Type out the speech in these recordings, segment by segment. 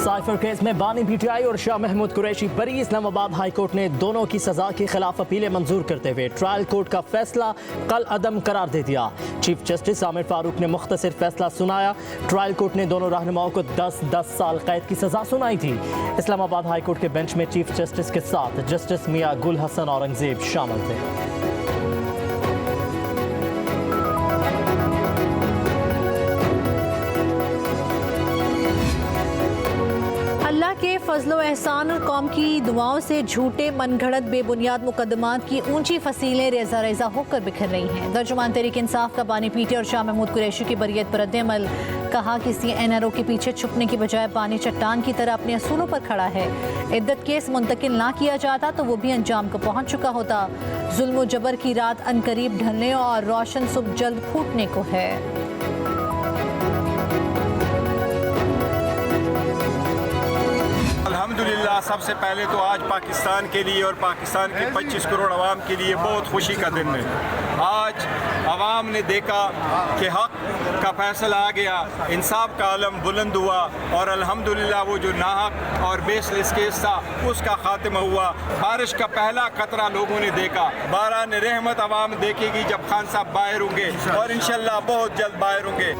Cipher case में बानी PTI और शाह महमूद कुरैशी बरी। इस्लामाबाद हाई कोर्ट ने दोनों की सजा के खिलाफ अपीलें मंजूर करते हुए ट्रायल कोर्ट का फैसला कल अदम करार दे दिया। चीफ जस्टिस आमिर फारूक ने मुख्तसर फैसला सुनाया। ट्रायल कोर्ट ने दोनों रहनुमाओं को 10-10 साल कैद की सजा सुनाई थी। इस्लामाबाद हाई कोर्ट के बेंच में चीफ जस्टिस के साथ जस्टिस मियां गुल हसन औरंगजेब शामिल थे। अल्लाह के फजलो एहसान और कौम की दुआओं से झूठे मनगढ़ंत बेबुनियाद मुकदमात की ऊंची फसीलें रेजा रेजा होकर बिखर रही हैं। तर्जुमान तहरीक इंसाफ का बानी पीटीआई और शाह महमूद कुरैशी की बरियत पर रद्द-ए-अमल। कहा किसी एनआरओ के पीछे छुपने की बजाय बानी चट्टान की तरह अपने असूलों पर खड़ा है। इद्दत केस मुंतकिल ना किया जाता तो वो भी अंजाम को पहुंच चुका होता। जुल्म जबर की रात अनकरीब ढलने और रोशन सुबह जल्द फूटने को है। अल्हम्दुलिल्लाह, सबसे पहले तो आज पाकिस्तान के लिए और पाकिस्तान के 25 करोड़ अवाम के लिए बहुत खुशी का दिन है। आज अवाम ने देखा कि हक का फैसला आ गया, इंसाफ का आलम बुलंद हुआ और अल्हम्दुलिल्लाह वो जो नाहक और बेसलेस केस था उसका खात्मा हुआ। बारिश का पहला खतरा लोगों ने देखा। बारान रहमत अवाम देखेगी जब खान साहब बाहर होंगे और इंशाल्लाह बहुत जल्द बाहर होंगे।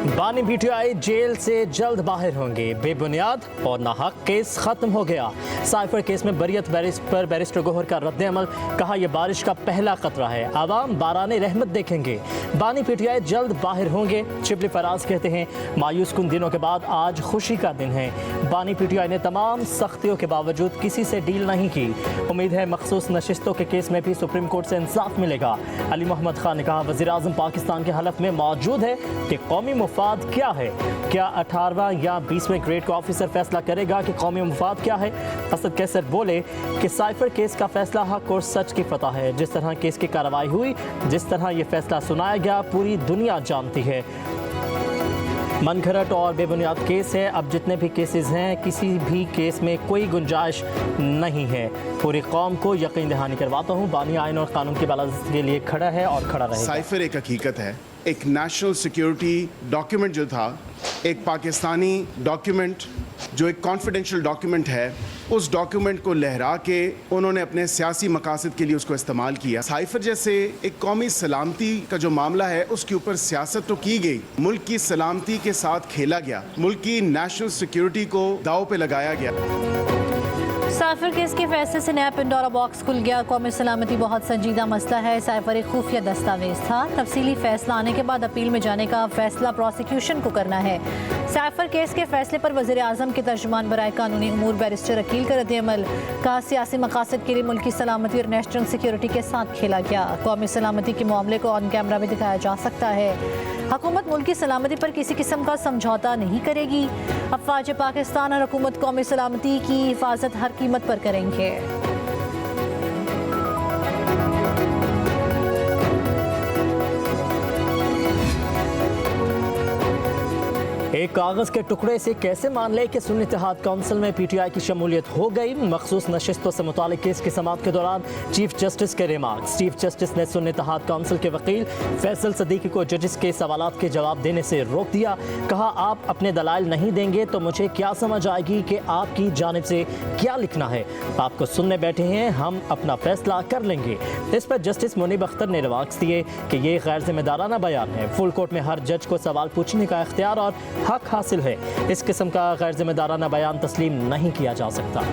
बानी पीटीआई जेल से जल्द बाहर होंगे। बेबुनियाद और नाहक केस खत्म हो गया। साइफर केस में बरियत पर बैरिस्टर गोहर का रद्द-ए-अमल। कहा यह बारिश का पहला खतरा है, आवाम बाराने रहमत देखेंगे। बानी पीटीआई जल्द बाहर होंगे। शिबली फराज कहते हैं मायूस कुन दिनों के बाद आज खुशी का दिन है। बानी पीटीआई ने तमाम सख्तियों के बावजूद किसी से डील नहीं की। उम्मीद है मखसूस नशिस्तों के केस में भी सुप्रीम कोर्ट से इंसाफ मिलेगा। अली मोहम्मद खान ने कहा वज़ीर आज़म पाकिस्तान के हलफ में मौजूद है कि कौमी मुफाद क्या है। क्या 18वां या 20वें ग्रेड का ऑफिसर फैसला करेगा कि कौमी मुफाद क्या है। असद कैसर बोले कि साइफर केस का फैसला हक और सच की फतह है। जिस तरह केस की कार्रवाई हुई, जिस तरह ये फैसला सुनाया गया, पूरी दुनिया जानती है मनगढ़ंत और बेबुनियाद केस है। अब जितने भी केसेस हैं, किसी भी केस में कोई गुंजाइश नहीं है। पूरी कौम को यकीन दहानी करवाता हूँ बानी आइन और कानून की बालादस्ती के लिए खड़ा है और खड़ा रहेगा। साइफर एक हकीकत है, एक नेशनल सिक्योरिटी डॉक्यूमेंट जो था, एक पाकिस्तानी डॉक्यूमेंट जो एक कॉन्फिडेंशियल डॉक्यूमेंट है, उस डॉक्यूमेंट को लहरा के उन्होंने अपने सियासी मकासद के लिए उसको इस्तेमाल किया। साइफर जैसे एक कौमी सलामती का जो मामला है उसके ऊपर सियासत तो की गई, मुल्क की सलामती के साथ खेला गया, मुल्क की नेशनल सिक्योरिटी को दांव पे लगाया गया। साइफर केस के फैसले से नया पिंडोरा बॉक्स खुल गया। कौमी सलामती बहुत संजीदा मसला है। साइफर एक खुफिया दस्तावेज था। तफसीली फैसला आने के बाद अपील में जाने का फैसला प्रोसिक्यूशन को करना है। साइफर केस के फैसले पर वज़ीर आज़म के तर्जुमान बराए कानूनी उमूर बैरिस्टर अकील का रद्द-ए-अमल। कहा सियासी मकासद के लिए मुल्क की सलामती और नेशनल सिक्योरिटी के साथ खेला गया। कौमी सलामती के मामले को ऑन कैमरा भी दिखाया जा सकता है। हुकूमत मुल्क की सलामती पर किसी किस्म का समझौता नहीं करेगी। अफवाज पाकिस्तान और हुकूमत कौमी सलामती की हिफाजत हर कीमत पर करेंगे। एक कागज़ के टुकड़े से कैसे मान ले कि सुन्नी इत्तेहाद काउंसिल में पीटीआई की शमूलियत हो गई। मखसूस नशिस्तों से मुतालिक केस की समाअत के दौरान चीफ जस्टिस के रिमार्क्स। चीफ जस्टिस ने सुन्नी इत्तेहाद काउंसिल के वकील फैसल सदीकी को जजेस के सवालात के जवाब देने से रोक दिया। कहा आप अपने दलाइल नहीं देंगे तो मुझे क्या समझ आएगी कि आपकी जानिब से क्या लिखना है। आपको सुनने बैठे हैं, हम अपना फैसला कर लेंगे। इस पर जस्टिस मुनीब अख्तर ने रिमार्क्स दिए कि ये गैर जिम्मेदाराना बयान है। फुल कोर्ट में हर जज को सवाल पूछने का इख्तियार और हक हासिल है। इस किस्म का गैर जिम्मेदाराना बयान तस्लीम नहीं किया जा सकता।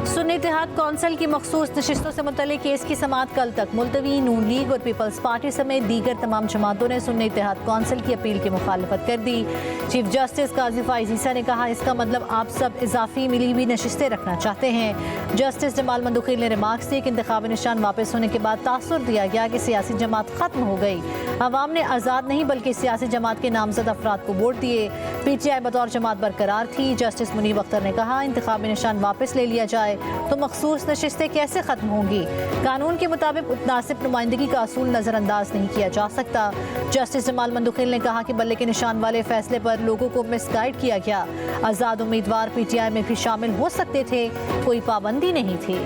सुन्नी इत्तेहाद कौंसिल की मखसूस नशिस्तों से मुतल्लिक केस की समाअत कल तक मुलतवी। नून लीग और पीपल्स पार्टी समेत दीगर तमाम जमातों ने सुन्नी इत्तेहाद कौंसिल की अपील की मुखालफत कर दी। चीफ जस्टिस काजी फाइज ईसा ने कहा इसका मतलब आप सब इजाफी मिली हुई नशिस्तें रखना चाहते हैं। जस्टिस जमाल मंदुखिल ने रिमार्क्स दिए कि इंतखाबी निशान वापस होने के बाद तासुर दिया गया कि सियासी जमात खत्म हो गई। अवाम ने आज़ाद नहीं बल्कि सियासी जमात के नामजद अफराद को वोट दिए। पीटीआई बतौर जमात बरकरार थी। जस्टिस मुनीब अख्तर ने कहा इंतखाबी निशान वापस ले लिया जाए तो मखसूस नशिस्तें कैसे खत्म होंगी। कानून के मुताबिक मुतनासिब नुमाइंदगी का असूल नज़रअंदाज नहीं किया जा सकता। जस्टिस जमाल मंदुखिल ने कहा कि बल्ले के निशान वाले फैसले पर लोगों को मिसगाइड किया गया। आज़ाद उम्मीदवार पीटीआई में भी शामिल हो सकते थे, कोई पाबंदी नहीं थी।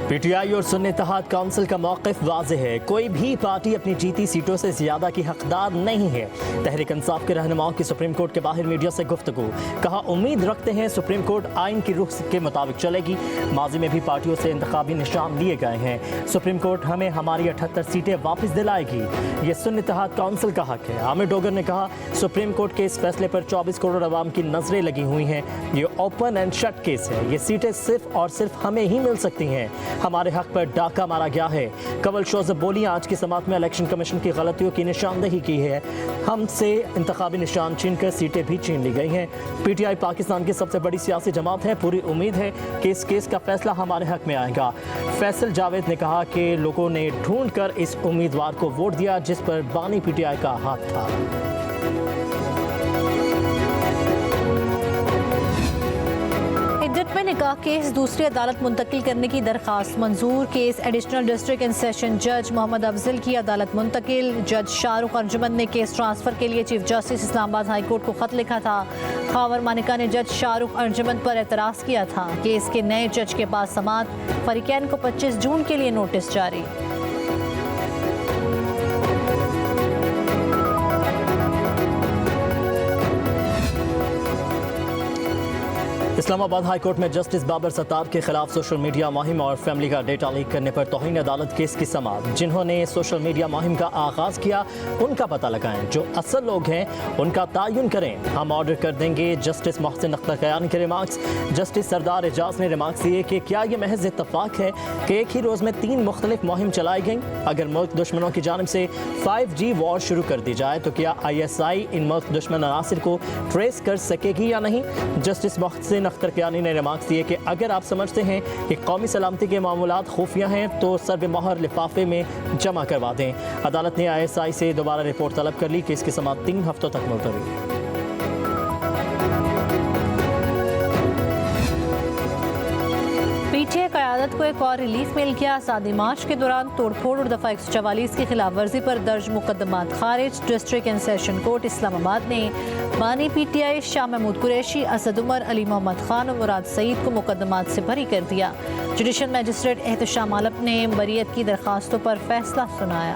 पीटीआई और सुन्नी इत्तेहाद काउंसिल का मौक़िफ़ वाज़ेह है। कोई भी पार्टी अपनी जीती सीटों से ज़्यादा की हकदार नहीं है। तहरीक इंसाफ के रहनुमाओं की सुप्रीम कोर्ट के बाहर मीडिया से गुफ्तगू। कहा उम्मीद रखते हैं सुप्रीम कोर्ट आइन की रुख के मुताबिक चलेगी। माजी में भी पार्टियों से इंतखाबी निशान लिए गए हैं। सुप्रीम कोर्ट हमें हमारी 78 सीटें वापस दिलाएगी। ये सुन्नी इत्तेहाद काउंसिल का हक है। आमिर डोगर ने कहा सुप्रीम कोर्ट के इस फैसले पर 24 करोड़ अवाम की नजरें लगी हुई हैं। ये ओपन एंड शट केस है। ये सीटें सिर्फ और सिर्फ हमें ही मिल सकती हैं। हमारे हक पर डाका मारा गया है। कंवल शोज़ब बोली आज की समात में इलेक्शन कमीशन की गलतियों की निशानदेही की है। हमसे इंतखाबी निशान छीनकर सीटें भी छीन ली गई हैं। पीटीआई पाकिस्तान की सबसे बड़ी सियासी जमात है। पूरी उम्मीद है कि इस केस का फैसला हमारे हक में आएगा। फैसल जावेद ने कहा कि लोगों ने ढूंढ कर इस उम्मीदवार को वोट दिया जिस पर बानी पीटीआई का हाथ था। जजमेंट ने कहा केस दूसरी अदालत मुंतकिल करने की दरख्वास्त मंजूर। Case additional district and session जज मोहम्मद अफजल की अदालत मुंतकिल। जज शाहरुख अर्जुमंद ने केस ट्रांसफर के लिए chief justice Islamabad high court को खत लिखा था। खावर मानिका ने जज शाहरुख अर्जुमंद पर एतराज़ किया था। केस के नए जज के बाद समात फरीकैन को 25 जून के लिए नोटिस जारी। इस्लामाबाद हाई कोर्ट में जस्टिस बाबर सत्तार के खिलाफ सोशल मीडिया मुहिम और फैमिली का डेटा लीक करने पर तौहीन अदालत केस की समात। जिन्होंने सोशल मीडिया मुहिम का आगाज़ किया उनका पता लगाएं। जो असल लोग हैं उनका तयन करें। हम ऑर्डर कर देंगे। जस्टिस मोहसिन अख्तर कयानी के रिमार्क्स। जस्टिस सरदार एजाज ने रिमार्क्स दिए कि क्या ये महज इत्तफाक है कि एक ही रोज़ में 3 मुख्तलिफ मुहिम चलाई गई। अगर मुल्क दुश्मनों की जानिब से 5G वॉर शुरू कर दी जाए तो क्या ISI इन मुल्क दुश्मन अनासिर को ट्रेस कर सकेगी या नहीं। जस्टिस मोहसिन अख्तर कयानी ने रिमार्क्स दिए कि अगर आप समझते हैं कि कौमी सलामती के मामूलात खुफिया हैं तो सर्व मोहर लिफाफे में जमा करवा दें। अदालत ने ISI से दोबारा रिपोर्ट तलब कर ली कि इसकी समात 3 हफ्तों तक मुलतवी। पीटीआई क़यादत को एक और रिलीफ मिल गया। सादी मार्च के दौरान तोड़फोड़ और दफ़ा 144 की खिलाफ वर्जी पर दर्ज मुकदमात खारिज। District and session court Islamabad ने बानी पीटीआई शाह महमूद कुरैशी, असद उमर, अली मोहम्मद खान और मुराद सईद को मुकदमात से बरी कर दिया। जुडिशल मजिस्ट्रेट एहतशाम आलम ने बरीयत की दरख्वास्तों पर फैसला सुनाया।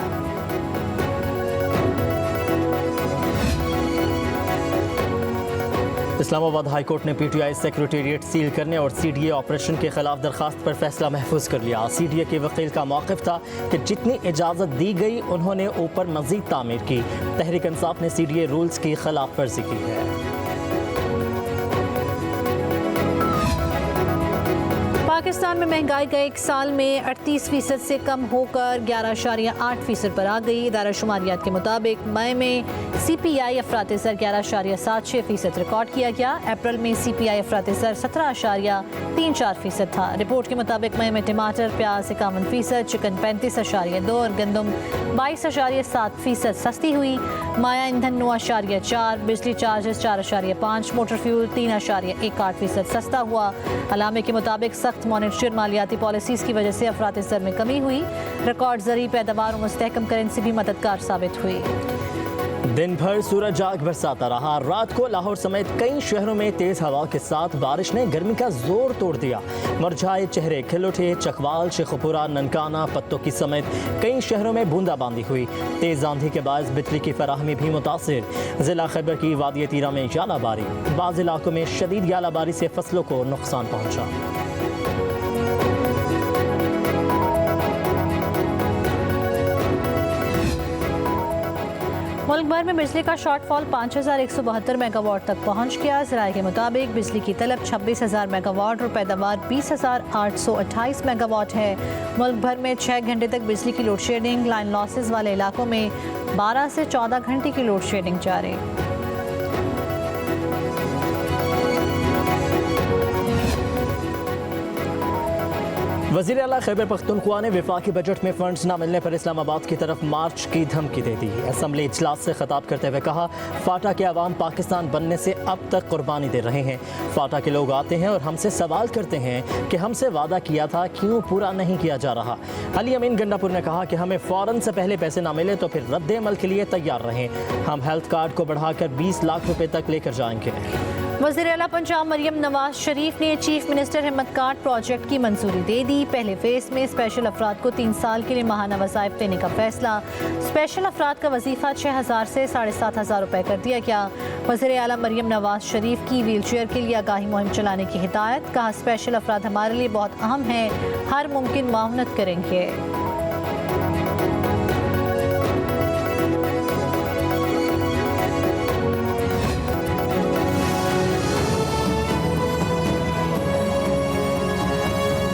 इस्लामाबाद हाई कोर्ट ने पीटीआई सेक्रेटेरिएट सील करने और CDA ऑपरेशन के खिलाफ दरखास्त पर फैसला महफूज कर लिया। CDA के वकील का मौक़िफ़ था कि जितनी इजाज़त दी गई उन्होंने ऊपर मज़ीद तामीर की। तहरीक इंसाफ ने CDA रूल्स की खिलाफ वर्जी की है। पाकिस्तान में महंगाई का एक साल में 38% से कम होकर 11.8% पर आ गई। इदारा शुमारियात के मुताबिक मई में CPI अफरात-ए-ज़र 11.76% रिकॉर्ड किया गया। अप्रैल में CPI अफरात-ए-ज़र 17.34% था। रिपोर्ट के मुताबिक मई में टमाटर प्याज 51%, चिकन 35.2 और गंदम 22.7% सस्ती हुई। माया ईंधन 9.4, बिजली चार्जेस 4.5, मोटर फ्यूल 3.18% सस्ता हुआ। अलामे के मुताबिक सख्त मॉनिटरी मालियाती पॉलिसीज़ की वजह से अफरात-ए-ज़र में कमी हुई। रिकॉर्ड ज़रिए पैदावार और मुस्तहकम करेंसी भी मददगार साबित हुई। दिन भर सूरज आग बरसाता रहा। रात को लाहौर समेत कई शहरों में तेज हवा के साथ बारिश ने गर्मी का जोर तोड़ दिया। मुरझाए चेहरे खिल उठे। चकवाल, शेखुपुरा, ननकाना, पत्तों की समेत कई शहरों में बूंदाबांदी हुई। तेज आंधी के बायस बिजली की फराहमी भी मुतासिर। जिला खैबर की वादी तीरा में यालाबारी। बाज़ इलाकों में शदीद यालाबारी से फसलों को नुकसान पहुँचा। मुल्क भर में बिजली का शॉर्टफॉल 5172 मेगावाट तक पहुंच गया। ज़राए के मुताबिक बिजली की तलब 26,000 मेगावाट और पैदावार 20,828 मेगावाट है। मुल्क भर में 6 घंटे तक बिजली की लोड शेडिंग। लाइन लॉसेज वाले इलाकों में 12 से 14 घंटे की लोड शेडिंग जारी। वज़ीर आला खैबर पख्तूनख्वा ने वफाकी बजट में फंड्स न मिलने पर इस्लामाबाद की तरफ मार्च की धमकी दे दी। असम्बली इजलास से खिताब करते हुए कहा फाटा के अवाम पाकिस्तान बनने से अब तक कुर्बानी दे रहे हैं। फाटा के लोग आते हैं और हमसे सवाल करते हैं कि हमसे वादा किया था क्यों पूरा नहीं किया जा रहा। अली अमीन गंडापुर ने कहा कि हमें फ़ौरन से पहले पैसे ना मिले तो फिर रद्द अमल के लिए तैयार रहें। हम हेल्थ कार्ड को बढ़ाकर 20 लाख रुपए तक लेकर जाएंगे। वज़ीर आला पंजाब मरियम नवाज शरीफ ने चीफ मिनिस्टर हिम्मत कार्ड प्रोजेक्ट की मंजूरी दे दी। पहले फेज में स्पेशल अफराद को 3 साल के लिए माहाना वज़ाइफ देने का फैसला। स्पेशल अफराद का वजीफा 6,000 से 7,500 रुपये कर दिया गया। वज़ीर आला मरियम नवाज शरीफ की व्हील चेयर के लिए आगाही मुहिम चलाने की हिदायत। कहा स्पेशल अफराद हमारे लिए बहुत अहम हैं, हर मुमकिन मावनत करेंगे।